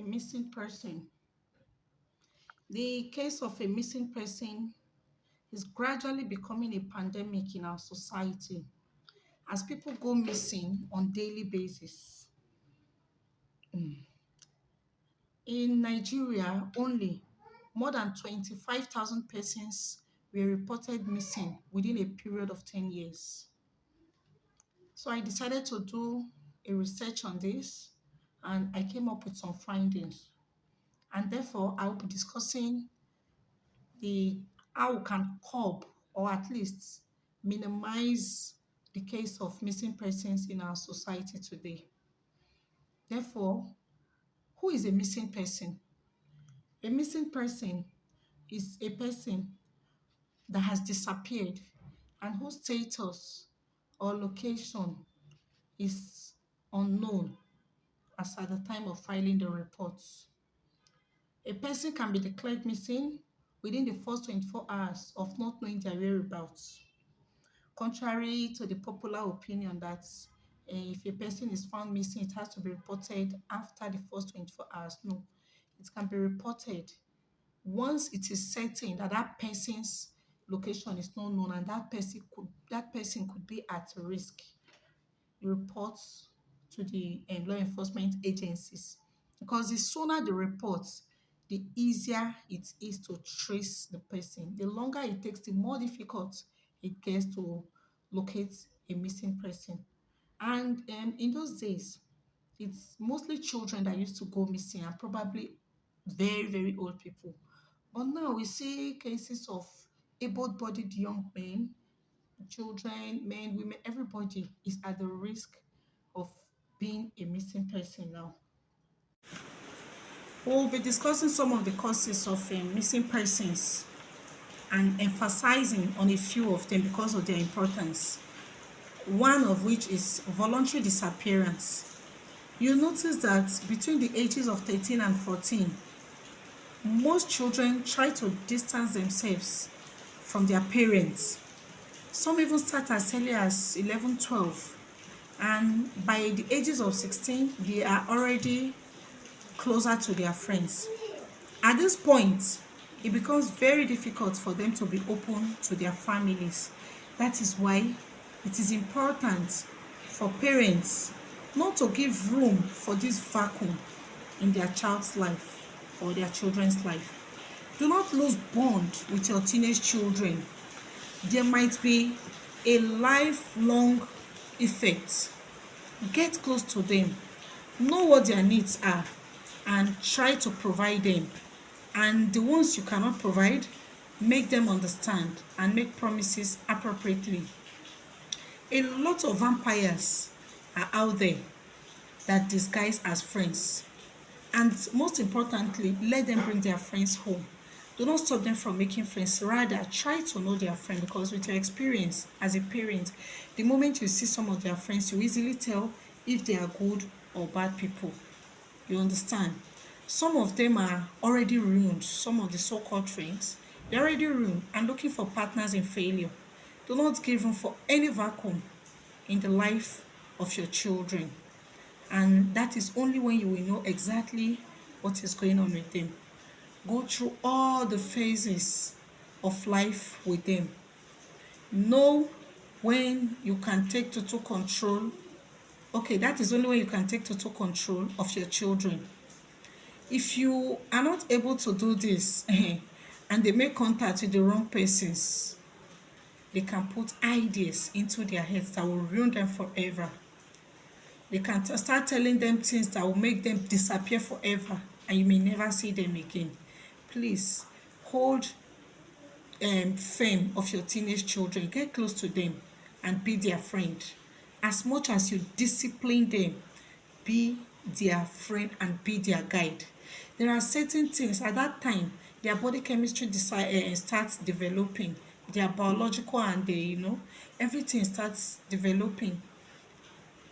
A missing person. The case of a missing person is gradually becoming a pandemic in our society as people go missing on daily basis. In Nigeria only, more than 25,000 persons were reported missing within a period of 10 years. So I decided to do a research on this and I came up with some findings. And therefore, I will be discussing the how we can curb or at least minimize the case of missing persons in our society today. Therefore, who is a missing person? A missing person is a person that has disappeared and whose status or location is unknown as at the time of filing the reports. A person can be declared missing within the first 24 hours of not knowing their whereabouts. Contrary to the popular opinion that if a person is found missing, it has to be reported after the first 24 hours. No, it can be reported once it is certain that that person's location is not known and that person could be at risk. You report to the law enforcement agencies because the sooner the reports, the easier it is to trace the person. The longer it takes, the more difficult it gets to locate a missing person. And in those days, it's mostly children that used to go missing and probably very, very old people. But now we see cases of able-bodied young men, children, men, women, everybody is at the risk of being a missing person now. We'll be discussing some of the causes of missing persons and emphasizing on a few of them because of their importance. One of which is voluntary disappearance. You notice that between the ages of 13 and 14, most children try to distance themselves from their parents. Some even start as early as 11, 12, and by the ages of 16, they are already closer to their friends. At this point, it becomes very difficult for them to be open to their families. That is why it is important for parents not to give room for this vacuum in their child's life or their children's life. Do not lose bond with your teenage children. There might be a lifelong effect. Get close to them, know what their needs are, and try to provide them. And the ones you cannot provide, make them understand and make promises appropriately. A lot of vampires are out there that disguise as friends. And most importantly, let them bring their friends home. Do not stop them from making friends. Rather, try to know their friend because with your experience as a parent, the moment you see some of their friends, you easily tell if they are good or bad people. You understand? Some of them are already ruined. Some of the so-called friends, they're already ruined and looking for partners in failure. Do not give room for any vacuum in the life of your children. And that is only when you will know exactly what is going on with them. Go through all the phases of life with them. Know when you can take total control. Okay, that is only when you can take total control of your children. If you are not able to do this and they make contact with the wrong persons, they can put ideas into their heads that will ruin them forever. They can start telling them things that will make them disappear forever and you may never see them again. Please hold fame of your teenage children. Get close to them and be their friend. As much as you discipline them, be their friend and be their guide. There are certain things at that time their body chemistry starts developing, their biological and everything starts developing.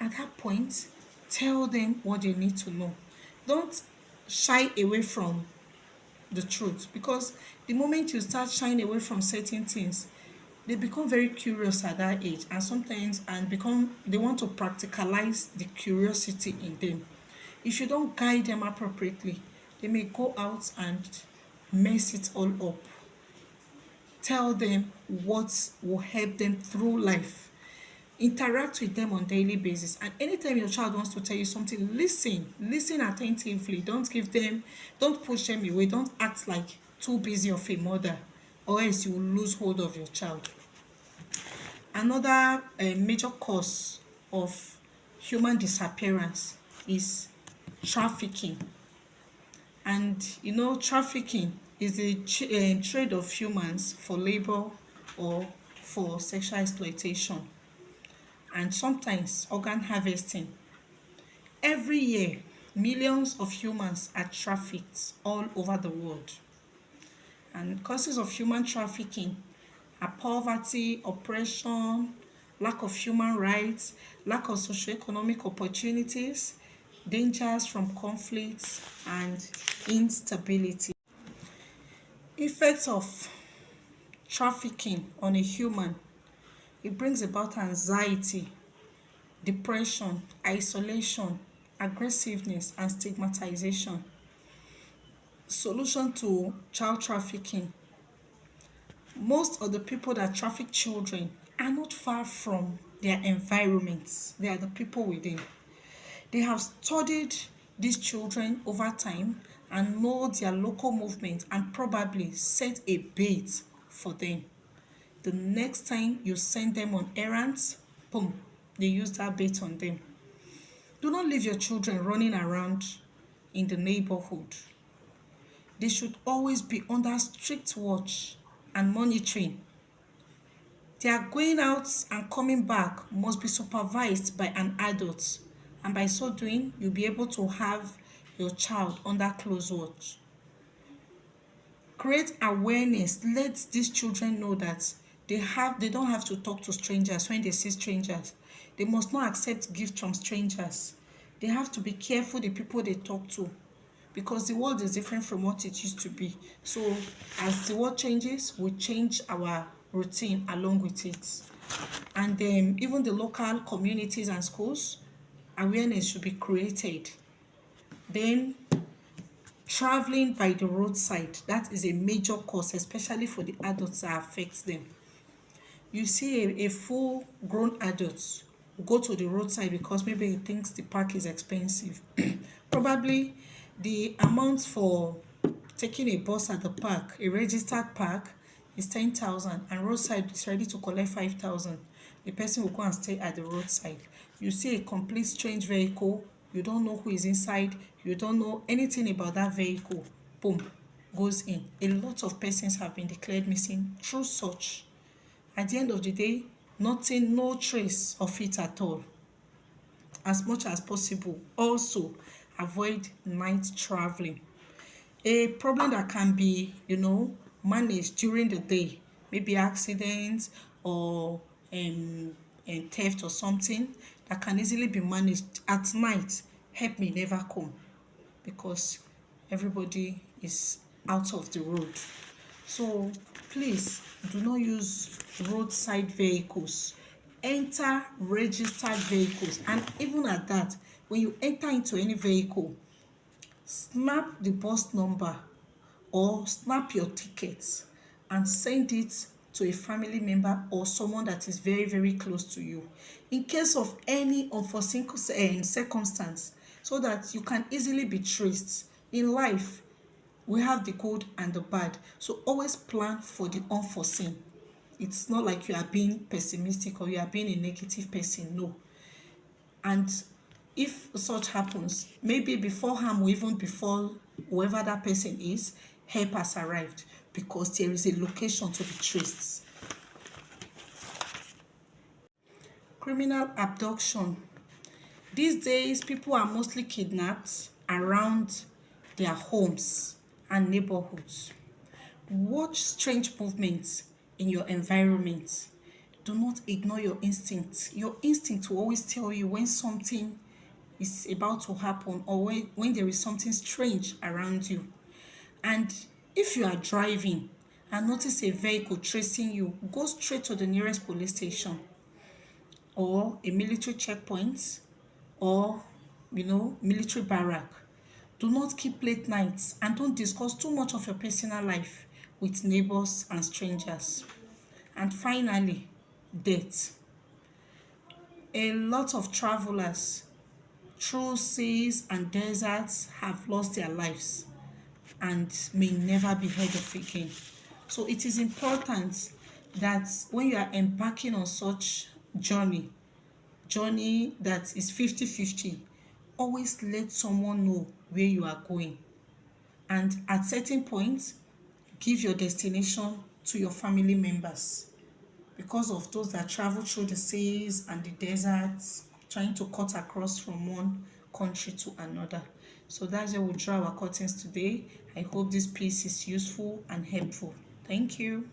At that point, tell them what they need to know. Don't shy away from the truth because the moment you start shying away from certain things, they become very curious at that age and sometimes and become they want to practicalize the curiosity in them. If you don't guide them appropriately, they may go out and mess it all up. Tell them what will help them through life. Interact with them on daily basis, and anytime your child wants to tell you something, listen attentively. Don't push them away. Don't act like too busy of a mother, or else you will lose hold of your child. Another major cause of human disappearance is trafficking. And trafficking is a trade of humans for labor or for sexual exploitation, and sometimes organ harvesting. Every year, millions of humans are trafficked all over the world. And causes of human trafficking are poverty, oppression, lack of human rights, lack of socioeconomic opportunities, dangers from conflicts, and instability. Effects of trafficking on a human: it brings about anxiety, depression, isolation, aggressiveness, and stigmatization. Solution to child trafficking: most of the people that traffic children are not far from their environments. They are the people within. They have studied these children over time and know their local movement and probably set a bait for them. The next time you send them on errands, boom, they use that bait on them. Do not leave your children running around in the neighborhood. They should always be under strict watch and monitoring. Their going out and coming back must be supervised by an adult, and by so doing, you'll be able to have your child under close watch. Create awareness. Let these children know that they don't have to talk to strangers when they see strangers. They must not accept gifts from strangers. They have to be careful the people they talk to, because the world is different from what it used to be. So as the world changes, we change our routine along with it. And even the local communities and schools, awareness should be created. Then traveling by the roadside, that is a major cause, especially for the adults that affects them. You see a full grown adult go to the roadside because maybe he thinks the park is expensive. Probably the amount for taking a bus at the park, a registered park, is 10,000, and roadside is ready to collect 5,000. The person will go and stay at the roadside. You see a complete strange vehicle, you don't know who is inside, you don't know anything about that vehicle, boom, goes in. A lot of persons have been declared missing through such. At the end of the day, nothing, no trace of it at all. As much as possible, also avoid night traveling. A problem that can be managed during the day, maybe accidents or theft or something, that can easily be managed at night. Help may never come, because everybody is out of the road. So please do not use roadside vehicles. Enter registered vehicles, and even at that, when you enter into any vehicle, snap the bus number or snap your tickets and send it to a family member or someone that is very, very close to you, in case of any unforeseen circumstance, so that you can easily be traced. In life, we have the good and the bad, so always plan for the unforeseen. It's not like you are being pessimistic or you are being a negative person, no. And if such happens, maybe before harm will even befall whoever that person is, help has arrived, because there is a location to be traced. Criminal abduction. These days, people are mostly kidnapped around their homes and neighborhoods. Watch strange movements in your environment. Do not ignore your instinct. Your instinct will always tell you when something is about to happen, or when there is something strange around you. And if you are driving and notice a vehicle tracing you, go straight to the nearest police station or a military checkpoint, or military barrack. Do not keep late nights and don't discuss too much of your personal life with neighbors and strangers. And finally, death. A lot of travelers through seas and deserts have lost their lives and may never be heard of again. So it is important that when you are embarking on such journey that is 50-50, always let someone know where you are going. And at certain points, give your destination to your family members because of those that travel through the seas and the deserts, trying to cut across from one country to another. So that's where we'll draw our curtains today. I hope this piece is useful and helpful. Thank you.